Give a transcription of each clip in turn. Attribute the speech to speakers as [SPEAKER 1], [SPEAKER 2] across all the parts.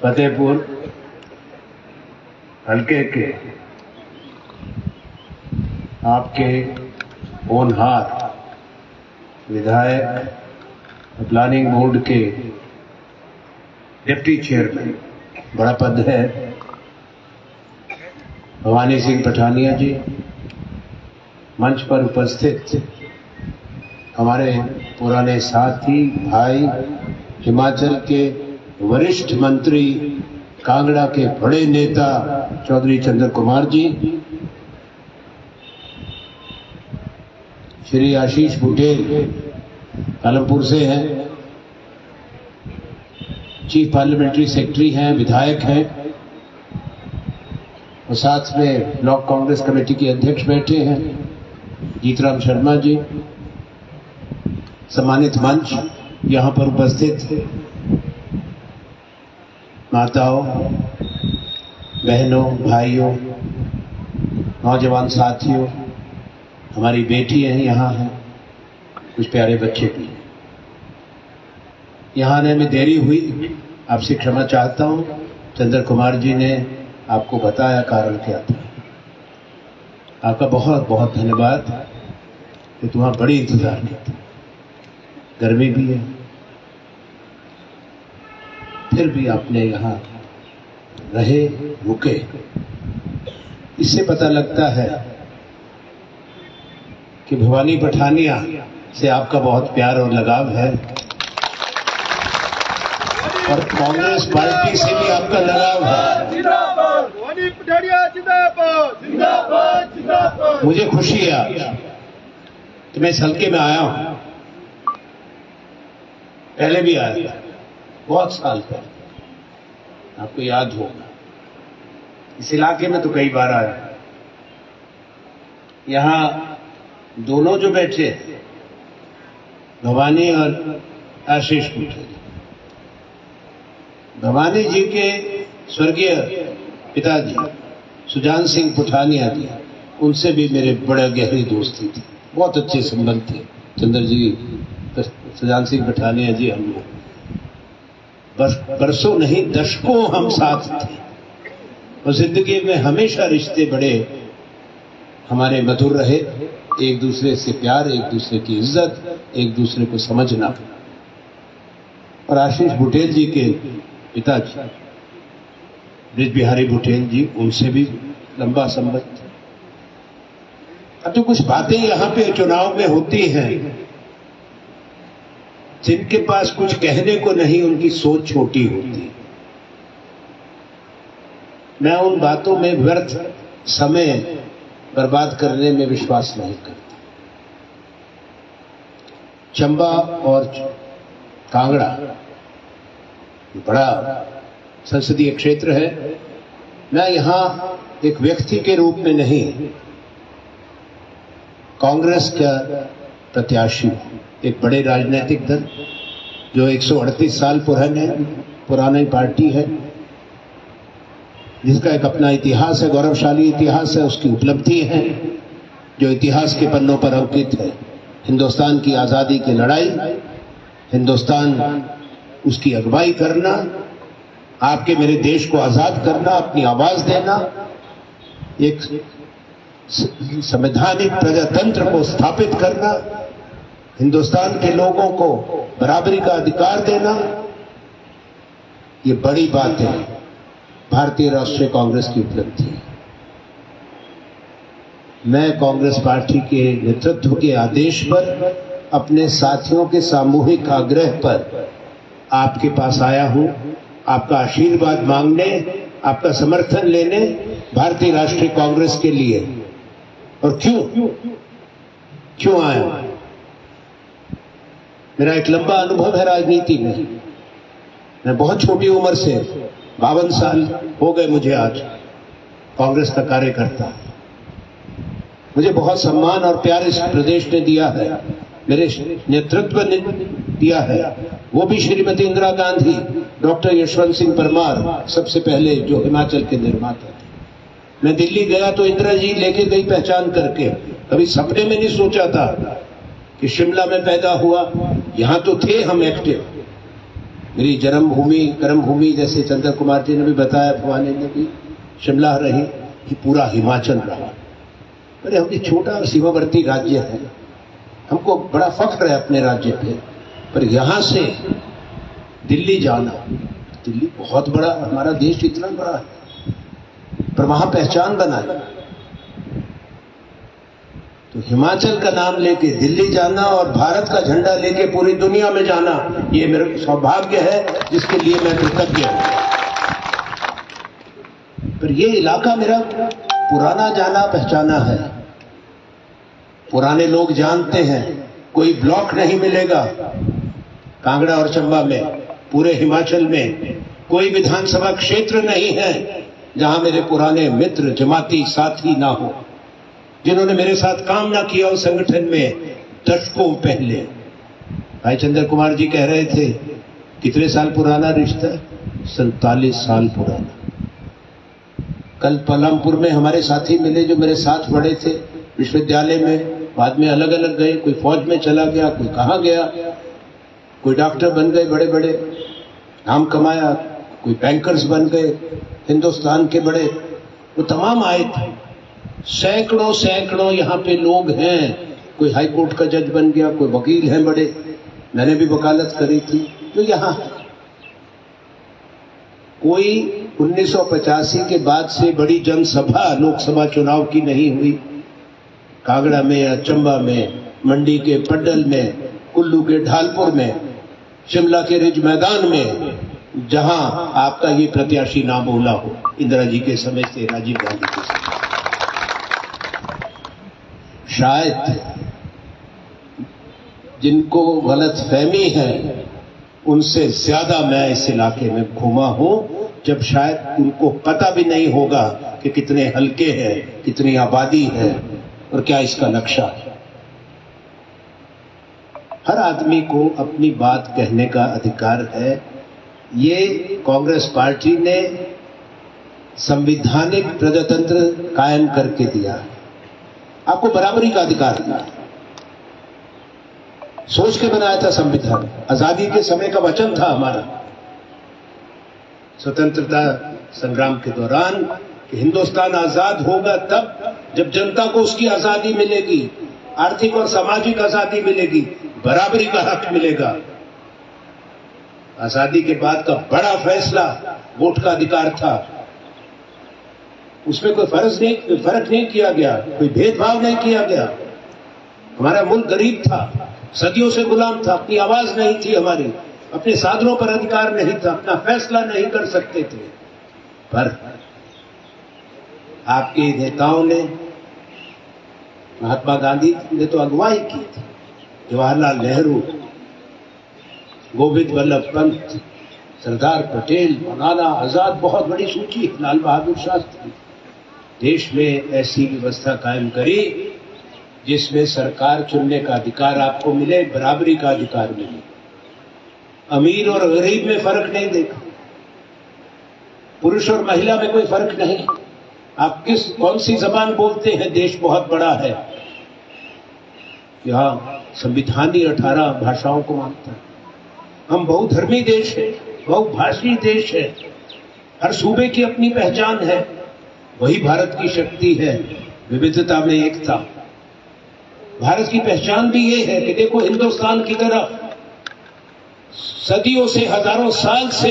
[SPEAKER 1] फतेहपुर हल्के के आपके होनहार विधायक, प्लानिंग बोर्ड के डिप्टी चेयरमैन, बड़ा पद है, भवानी सिंह पठानिया जी, मंच पर उपस्थित हमारे पुराने साथी भाई, हिमाचल के वरिष्ठ मंत्री, कांगड़ा के बड़े नेता चौधरी चंद्र कुमार जी, श्री आशीष बुटेल पालमपुर से हैं, चीफ पार्लियामेंट्री सेक्रेटरी हैं, विधायक हैं, और साथ में ब्लॉक कांग्रेस कमेटी के अध्यक्ष बैठे हैं जीतराम शर्मा जी, सम्मानित मंच, यहाँ पर उपस्थित माताओं, बहनों, भाइयों, नौजवान साथियों, हमारी बेटियां यहाँ हैं, कुछ प्यारे बच्चे भी हैं। यहाँ आने में देरी हुई, आपसे क्षमा चाहता हूँ। चंद्र कुमार जी ने आपको बताया कारण क्या था। आपका बहुत बहुत धन्यवाद कि तुम्हारा बड़ी इंतजार किया, गर्मी भी है, फिर भी आपने यहाँ रहे, रुके। इससे पता लगता है कि भवानी पठानिया से आपका बहुत प्यार और लगाव है, और कांग्रेस पार्टी से भी आपका लगाव है।
[SPEAKER 2] भवानी पठानिया जिंदाबाद, जिंदाबाद, जिंदाबाद।
[SPEAKER 1] मुझे खुशी है आज कि मैं इस हल्के में आया हूं, पहले भी आया था, बहुत साल पहले, आपको याद होगा। इस इलाके में तो कई बार आया। यहां दोनों जो बैठे, भवानी और आशीष बुटेल, भवानी जी के स्वर्गीय पिताजी सुजान सिंह पठानिया जी, उनसे भी मेरे बड़े गहरी दोस्ती थी, बहुत अच्छे संबंध थे। चंद्र जी, सुजान सिंह पठानिया जी, हम लोग बरसों नहीं दशकों हम साथ थे, और जिंदगी में हमेशा रिश्ते बड़े हमारे मधुर रहे। एक दूसरे से प्यार, एक दूसरे की इज्जत, एक दूसरे को समझना। और आशीष बुटेल जी के पिताजी ब्रिज बिहारी बुटेल जी, उनसे भी लंबा संबंध। अब तो कुछ बातें यहाँ पे चुनाव में होती हैं, जिनके पास कुछ कहने को नहीं, उनकी सोच छोटी होती है। मैं उन बातों में व्यर्थ समय बर्बाद करने में विश्वास नहीं करता। चंबा और कांगड़ा बड़ा संसदीय क्षेत्र है। मैं यहां एक व्यक्ति के रूप में नहीं, कांग्रेस का प्रत्याशी, एक बड़े राजनीतिक दल जो 138 साल पुरानी पार्टी है, जिसका एक अपना इतिहास है, गौरवशाली इतिहास है, उसकी उपलब्धि है जो इतिहास के पन्नों पर अंकित है। हिंदुस्तान की आज़ादी की लड़ाई, हिंदुस्तान उसकी अगुवाई करना, आपके मेरे देश को आज़ाद करना, अपनी आवाज़ देना, एक संवैधानिक प्रजातंत्र को स्थापित करना, हिंदुस्तान के लोगों को बराबरी का अधिकार देना, ये बड़ी बात है, भारतीय राष्ट्रीय कांग्रेस की उपलब्धि है। मैं कांग्रेस पार्टी के नेतृत्व के आदेश पर, अपने साथियों के सामूहिक आग्रह पर आपके पास आया हूं, आपका आशीर्वाद मांगने, आपका समर्थन लेने, भारतीय राष्ट्रीय कांग्रेस के लिए। और क्यों आया? मेरा एक लंबा अनुभव है राजनीति में। मैं बहुत छोटी उम्र से, 52 साल हो गए मुझे आज, कांग्रेस का कार्यकर्ता। मुझे बहुत सम्मान और प्यार इस प्रदेश ने दिया है, मेरे नेतृत्व ने दिया है, वो भी श्रीमती इंदिरा गांधी, डॉक्टर यशवंत सिंह परमार, सबसे पहले जो हिमाचल के निर्माता थे। मैं दिल्ली गया तो इंदिरा जी लेके गई पहचान करके, कभी सपने में नहीं सोचा था कि शिमला में पैदा हुआ। यहां तो थे हम एक्टिव, मेरी जन्मभूमि कर्मभूमि, जैसे चंद्र कुमार जी ने भी बताया, भवानी ने भी, शिमला रही, ये पूरा हिमाचल रहा। अरे हम छोटा सीमावर्ती राज्य है, हमको बड़ा फख्र है अपने राज्य पे, पर यहां से दिल्ली जाना, दिल्ली बहुत बड़ा, हमारा देश इतना बड़ा है, पर वहां पहचान बनाई तो हिमाचल का नाम लेके दिल्ली जाना और भारत का झंडा लेके पूरी दुनिया में जाना, ये मेरा सौभाग्य है जिसके लिए मैं कृतज्ञ हूं। पर ये इलाका मेरा पुराना जाना पहचाना है, पुराने लोग जानते हैं, कोई ब्लॉक नहीं मिलेगा कांगड़ा और चंबा में, पूरे हिमाचल में कोई विधानसभा क्षेत्र नहीं है जहां मेरे पुराने मित्र जमाती साथी ना हो, जिन्होंने मेरे साथ काम ना किया उस संगठन में दशकों पहले। भाई चंद्र कुमार जी कह रहे थे कितने साल पुराना रिश्ता, 47 साल पुराना। कल पलमपुर में हमारे साथी मिले जो मेरे साथ पढ़े थे विश्वविद्यालय में, बाद में अलग अलग गए, कोई फौज में चला गया, कोई कहां गया, कोई डॉक्टर बन गए, बड़े बड़े नाम कमाया, कोई बैंकर्स बन गए हिंदुस्तान के बड़े, वो तमाम आए थे। सैकड़ों सैकड़ों यहाँ पे लोग हैं, कोई हाई कोर्ट का जज बन गया, कोई वकील हैं बड़े, मैंने भी वकालत करी थी, जो यहाँ है। कोई 1985 के बाद से बड़ी जनसभा लोकसभा चुनाव की नहीं हुई कांगड़ा में या चंबा में, मंडी के पड्डल में, कुल्लू के ढालपुर में, शिमला के रिज मैदान में, जहां आपका ये प्रत्याशी ना बोला हो, इंदिरा जी के समय से राजीव गांधी के समय। शायद जिनको गलत फहमी है उनसे ज्यादा मैं इस इलाके में घूमा हूं, जब शायद उनको पता भी नहीं होगा कि कितने हल्के हैं, कितनी आबादी है और क्या इसका नक्शा है। हर आदमी को अपनी बात कहने का अधिकार है। ये कांग्रेस पार्टी ने संवैधानिक प्रजातंत्र कायम करके दिया है, आपको बराबरी का अधिकार दिया, सोच के बनाया था संविधान, आजादी के समय का वचन था हमारा स्वतंत्रता संग्राम के दौरान कि हिंदुस्तान आजाद होगा तब जब जनता को उसकी आजादी मिलेगी, आर्थिक और सामाजिक आजादी मिलेगी, बराबरी का हक मिलेगा। आजादी के बाद का बड़ा फैसला वोट का अधिकार था, उसमें कोई फर्क नहीं किया गया, कोई भेदभाव नहीं किया गया। हमारा मुल्क गरीब था, सदियों से गुलाम था, अपनी आवाज नहीं थी हमारी, अपने साधनों पर अधिकार नहीं था, अपना फैसला नहीं कर सकते थे। पर आपके नेताओं ने, महात्मा गांधी ने तो अगुवाई की थी, जवाहरलाल नेहरू, गोविंद वल्लभ पंत, सरदार पटेल, मौलाना आजाद, बहुत बड़ी सूची, लाल बहादुर शास्त्री, देश में ऐसी व्यवस्था कायम करी जिसमें सरकार चुनने का अधिकार आपको मिले, बराबरी का अधिकार मिले, अमीर और गरीब में फर्क नहीं देखा, पुरुष और महिला में कोई फर्क नहीं, आप कौन सी जबान बोलते हैं, देश बहुत बड़ा है, यहाँ संविधान ही 18 भाषाओं को मानता है। हम बहुधर्मी देश है, बहुभाषी देश है, हर सूबे की अपनी पहचान है, वही भारत की शक्ति है, विविधता में एकता। भारत की पहचान भी ये है कि देखो हिंदुस्तान की तरफ सदियों से, हजारों साल से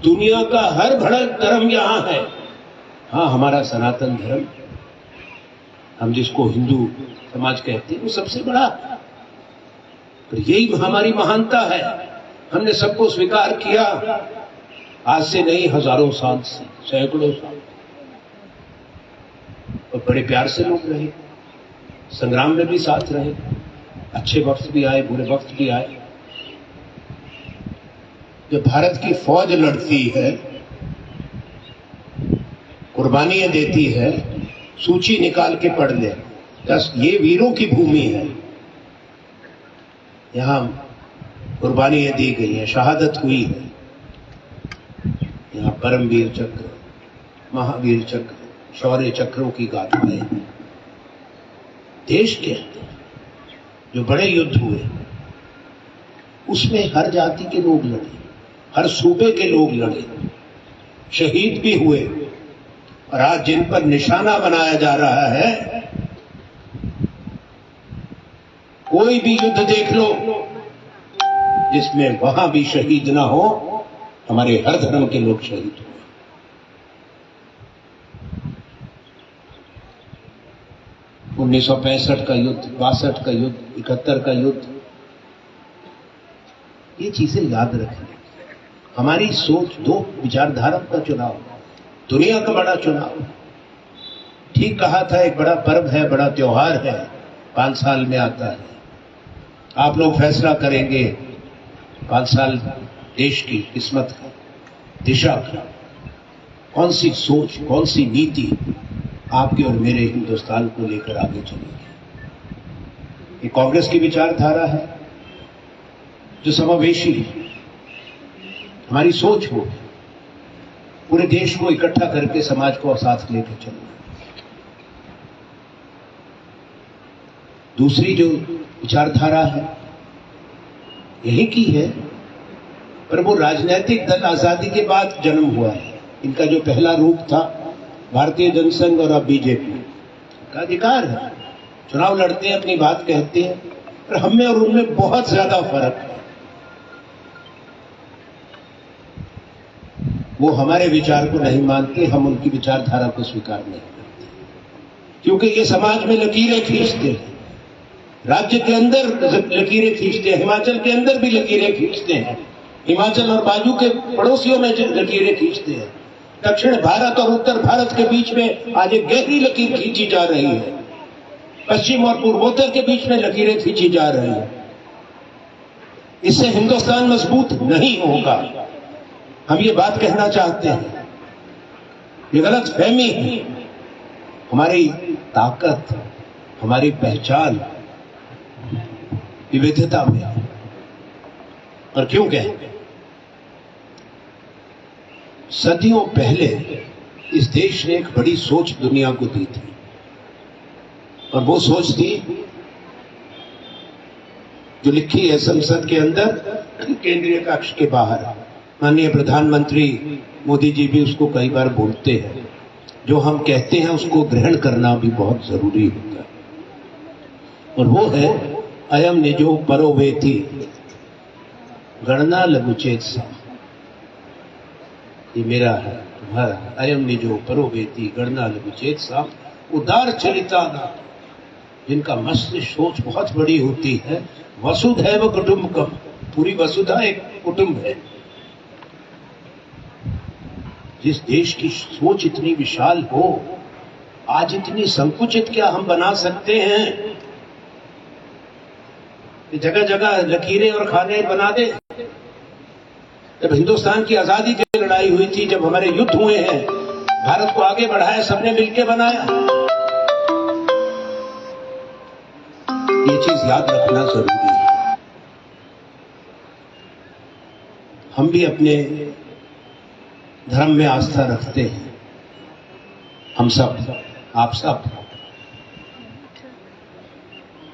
[SPEAKER 1] दुनिया का हर भड़क धर्म यहां है। हाँ, हमारा सनातन धर्म, हम जिसको हिंदू समाज कहते हैं, वो सबसे बड़ा, पर यही हमारी महानता है। हमने सबको स्वीकार किया, आज से नहीं, हजारों साल से, सैकड़ों साल, और बड़े प्यार से लोग रहे, संग्राम में भी साथ रहे, अच्छे वक्त भी आए, बुरे वक्त भी आए। जब भारत की फौज लड़ती है, कुर्बानियां देती है, सूची निकाल के पढ़ ले, ये वीरों की भूमि है, यहां कुर्बानियां दी गई हैं, शहादत हुई है, यहां परमवीर चक्र, महावीर चक्र, शौर्य चक्रों की गाथाएं देश के जो बड़े युद्ध हुए, उसमें हर जाति के लोग लड़े, हर सूबे के लोग लड़े, शहीद भी हुए। और आज जिन पर निशाना बनाया जा रहा है, कोई भी युद्ध देख लो जिसमें वहां भी शहीद ना हो, हमारे हर धर्म के लोग शहीद हुए। 1965 का युद्ध, 62 का युद्ध, 71 का युद्ध, ये चीजें याद रखें। हमारी सोच, दो विचारधारा का चुनाव, दुनिया का बड़ा चुनाव। ठीक कहा था, एक बड़ा पर्व है, बड़ा त्योहार है, 5 साल में आता है। आप लोग फैसला करेंगे 5 साल देश की किस्मत का, दिशा का, कौन सी सोच, कौन सी नीति आपके और मेरे हिंदुस्तान को लेकर आगे चलेगी। ये कांग्रेस की विचारधारा है जो समावेशी है। हमारी सोच हो पूरे देश को इकट्ठा करके समाज को साथ लेकर चलना। दूसरी जो विचारधारा है यही की है, पर वो राजनीतिक दल आजादी के बाद जन्म हुआ है। इनका जो पहला रूप था भारतीय जनसंघ और अब बीजेपी का अधिकार है, चुनाव लड़ते हैं, अपनी बात कहते हैं, पर हम में और उनमें बहुत ज्यादा फर्क है। वो हमारे विचार को नहीं मानते, हम उनकी विचारधारा को स्वीकार नहीं करते, क्योंकि ये समाज में लकीरें खींचते हैं, राज्य के अंदर लकीरें खींचते हैं, हिमाचल के अंदर भी लकीरें खींचते हैं, हिमाचल और बाजू के पड़ोसियों में लकीरें खींचते हैं। दक्षिण भारत और उत्तर भारत के बीच में आज एक गहरी लकीर खींची जा रही है, पश्चिम और पूर्वोत्तर के बीच में लकीरें खींची जा रही है। इससे हिंदुस्तान मजबूत नहीं होगा। हम ये बात कहना चाहते हैं, ये गलत फहमी है। हमारी ताकत, हमारी पहचान विविधता में है। और क्यों कहें, सदियों पहले इस देश ने एक बड़ी सोच दुनिया को दी थी, और वो सोच थी जो लिखी है संसद के अंदर, केंद्रीय कक्ष के बाहर। माननीय प्रधानमंत्री मोदी जी भी उसको कई बार बोलते हैं, जो हम कहते हैं उसको ग्रहण करना भी बहुत जरूरी होता है। और वो है अयम निजो परो वेति गणना लघुचेत सा। ये मेरा है, तुम्हारा। अयम निजो परो वेति गणना लघुचेत सा। उदार चरिता, जिनका मस्तिष्क सोच बहुत बड़ी होती है। वसुधैव कुटुंबकम, पूरी वसुधा एक कुटुंब है। जिस देश की सोच इतनी विशाल हो, आज इतनी संकुचित क्या हम बना सकते हैं? जगह जगह लकीरें और खाने बना दे। जब हिंदुस्तान की आजादी की लड़ाई हुई थी, जब हमारे युद्ध हुए हैं, भारत को आगे बढ़ाया सबने मिलकर बनाया। ये चीज याद रखना जरूरी है। हम भी अपने धर्म में आस्था रखते हैं, हम सब, आप सब,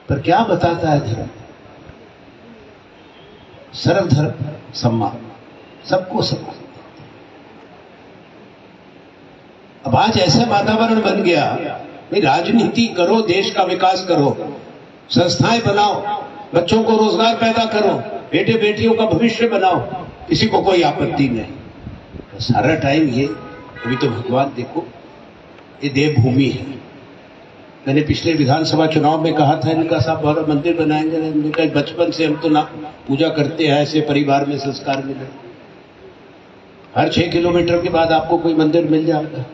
[SPEAKER 1] पर क्या बताता है धर्म? सर्वधर्म सम्मान, सबको सम्मान। अब आज ऐसा वातावरण बन गया, भाई राजनीति करो, देश का विकास करो, संस्थाएं बनाओ, बच्चों को रोजगार पैदा करो, बेटे बेटियों का भविष्य बनाओ, किसी को कोई आपत्ति नहीं। सारा टाइम ये, अभी तो भगवान देखो, ये देवभूमि है। मैंने पिछले विधानसभा चुनाव में कहा था, इनका साहब बड़ा मंदिर बनाएंगे। मैंने कहा बचपन से हम तो ना पूजा करते हैं, ऐसे परिवार में संस्कार मिले। हर 6 किलोमीटर के बाद आपको कोई मंदिर मिल जाएगा।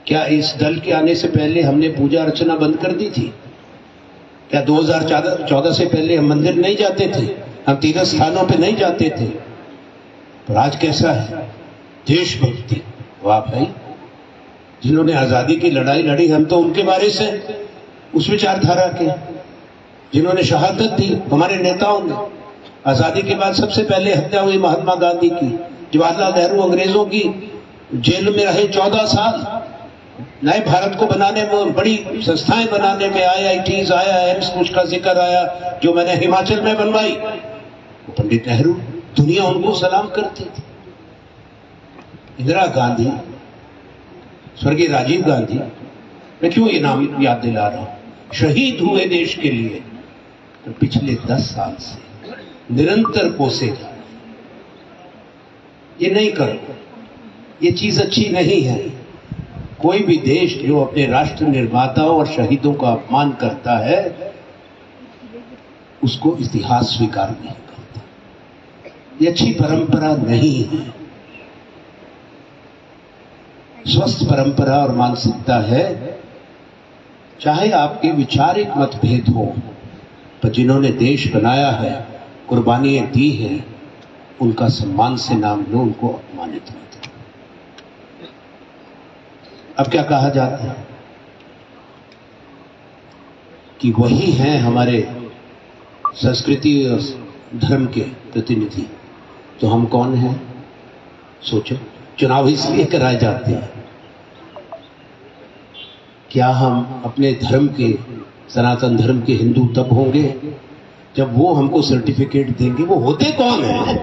[SPEAKER 1] क्या इस दल के आने से पहले हमने पूजा अर्चना बंद कर दी थी? क्या 2014 से पहले हम मंदिर नहीं जाते थे? हम तीर्थ स्थानों पे नहीं जाते थे? पर आज कैसा है? देशभक्ति, वाह भाई, जिन्होंने आजादी की लड़ाई लड़ी, हम तो उनके बारे से, उस विचारधारा के, जिन्होंने शहादत दी, हमारे नेताओं ने। आजादी के बाद सबसे पहले हत्या हुई महात्मा गांधी की, जवाहरलाल नेहरू अंग्रेजों की जेल में रहे 14 साल। नए भारत को बनाने में, बड़ी संस्थाएं बनाने में, IITs आया, एम्स, कुछ का जिक्र आया, जो मैंने हिमाचल में बनवाई, वो पंडित नेहरू, दुनिया उनको सलाम करती थी। इंदिरा गांधी, स्वर्गीय राजीव गांधी, मैं क्यों ये नाम याद दिला रहा हूं, शहीद हुए देश के लिए, तो पिछले 10 साल से निरंतर कोसे जा रहे। ये नहीं करो, ये चीज अच्छी नहीं है। कोई भी देश जो अपने राष्ट्र निर्माताओं और शहीदों का अपमान करता है, उसको इतिहास स्वीकार नहीं करता। ये अच्छी परंपरा नहीं है। स्वस्थ परंपरा और मानसिकता है, चाहे आपके वैचारिक मतभेद हो, पर जिन्होंने देश बनाया है, कुर्बानियां दी हैं, उनका सम्मान से नाम लो, उनको अपमानित मत करो। अब क्या कहा जाता है कि वही हैं हमारे संस्कृति और धर्म के प्रतिनिधि, तो हम कौन हैं? सोचो, चुनाव इसलिए कराए जाते हैं, क्या हम अपने धर्म के, सनातन धर्म के हिंदू तब होंगे जब वो हमको सर्टिफिकेट देंगे? वो होते कौन है?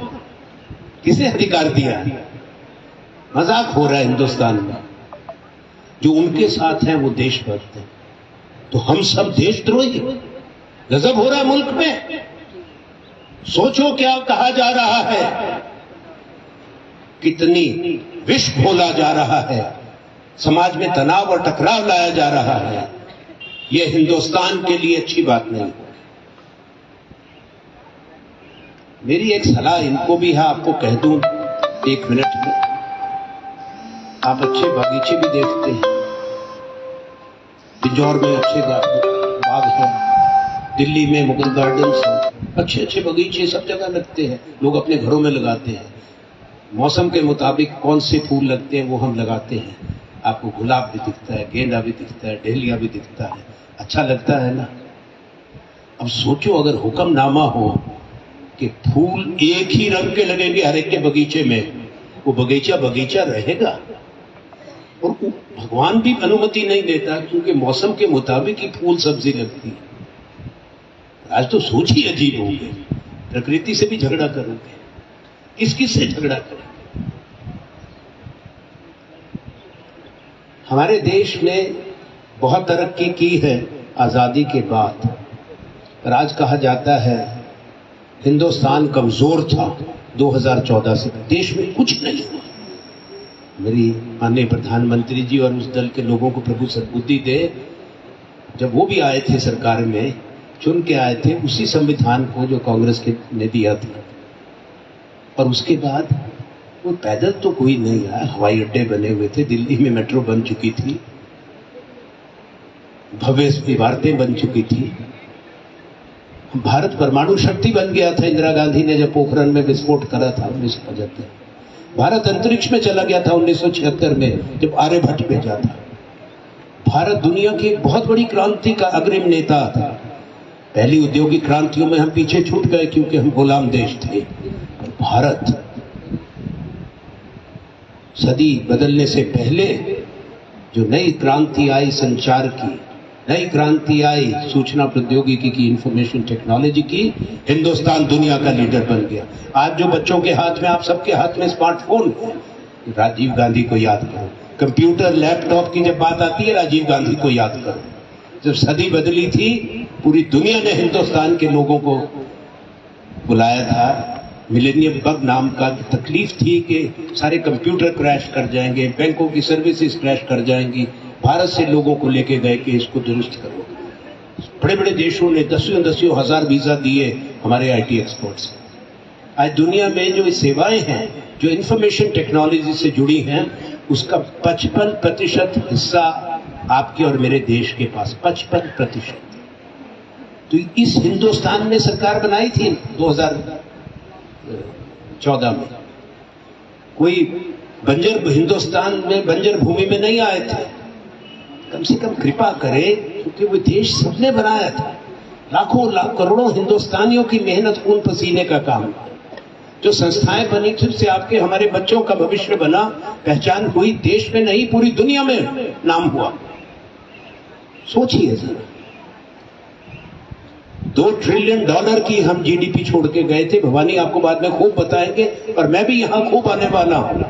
[SPEAKER 1] किसे अधिकार दिया? मजाक हो रहा है हिंदुस्तान में। जो उनके साथ हैं वो देशभक्त हैं, तो हम सब देशद्रोही? गजब हो रहा है मुल्क में। सोचो क्या कहा जा रहा है, कितनी विष घोला जा रहा है, समाज में तनाव और टकराव लाया जा रहा है। यह हिंदुस्तान के लिए अच्छी बात नहीं। मेरी एक सलाह इनको भी है, आपको कह दूं 1 मिनट में। आप अच्छे बगीचे भी देखते हैं, बिजौर में अच्छे बाग हैं, दिल्ली में मुगल गार्डन्स हैं, अच्छे अच्छे बगीचे सब जगह लगते हैं, लोग अपने घरों में लगाते हैं। मौसम के मुताबिक कौन से फूल लगते हैं वो हम लगाते हैं। आपको गुलाब भी दिखता है, गेंदा भी दिखता है, डेलिया भी दिखता है, अच्छा लगता है ना? अब सोचो, अगर हुक्मनामा हो कि फूल एक ही रंग के लगेंगे हर एक के बगीचे में, वो बगीचा बगीचा रहेगा? और भगवान भी अनुमति नहीं देता, क्योंकि मौसम के मुताबिक ही फूल सब्जी लगती है। आज तो सोच ही अजीब हो गई, प्रकृति से भी झगड़ा करोगे, किस किस से झगड़ा करेंगे? हमारे देश ने बहुत तरक्की की है आजादी के बाद, पर आज कहा जाता है हिंदुस्तान कमजोर था 2014 से, देश में कुछ नहीं हुआ। मेरी माननीय प्रधानमंत्री जी और उस दल के लोगों को प्रभु सद्बुद्धि दे, जब वो भी आए थे सरकार में, चुन के आए थे उसी संविधान को जो कांग्रेस ने दिया था, और उसके बाद वो पैदल तो कोई नहीं आया। हवाई अड्डे बने हुए थे, दिल्ली में मेट्रो बन चुकी थी, भव्य इमारतें बन चुकी थी, भारत परमाणु शक्ति बन गया था इंदिरा गांधी ने जब पोखरण में विस्फोट करा था 1975। भारत अंतरिक्ष में चला गया था 1976 में जब आर्यभट्ट भेजा था। भारत दुनिया की एक बहुत बड़ी क्रांति का अग्रिम नेता था। पहली औद्योगिक क्रांतियों में हम पीछे छूट गए क्योंकि हम गुलाम देश थे। भारत सदी बदलने से पहले जो नई क्रांति आई संचार की, नई क्रांति आई सूचना प्रौद्योगिकी की, इंफॉर्मेशन टेक्नोलॉजी की, हिंदुस्तान दुनिया का लीडर बन गया। आज जो बच्चों के हाथ में, आप सबके हाथ में स्मार्टफोन है, राजीव गांधी को याद करो। कंप्यूटर लैपटॉप की जब बात आती है, राजीव गांधी को याद करो। जब सदी बदली थी, पूरी दुनिया ने हिंदुस्तान के लोगों को बुलाया था। मिलेनियम बग नाम का तकलीफ थी कि सारे कंप्यूटर क्रैश कर जाएंगे, बैंकों की सर्विसेज क्रैश कर जाएंगी। भारत से लोगों को लेके गए कि इसको दुरुस्त करो। बड़े बड़े देशों ने दसियों हजार वीजा दिए हमारे आईटी एक्सपर्ट्स को। आज दुनिया में जो सेवाएं हैं, जो इंफॉर्मेशन टेक्नोलॉजी से जुड़ी हैं, उसका 55% हिस्सा आपके और मेरे देश के पास, 55%। तो इस हिंदुस्तान में सरकार बनाई थी 2014 में। कोई बंजर हिंदुस्तान में, बंजर भूमि में नहीं आए थे। कम से कम कृपा करे, क्योंकि वो देश सबने बनाया था। लाखों लाख करोड़ों हिंदुस्तानियों की मेहनत, खून पसीने का काम। जो संस्थाएं बनी थी, उससे आपके हमारे बच्चों का भविष्य बना, पहचान हुई, देश में नहीं पूरी दुनिया में नाम हुआ। सोचिए जरा। $2 ट्रिलियन की हम जीडीपी छोड़ के गए थे। भवानी आपको बाद में खूब बताएंगे, और मैं भी यहां खूब आने वाला हूं,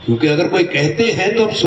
[SPEAKER 1] क्योंकि अगर कोई कहते हैं तो अब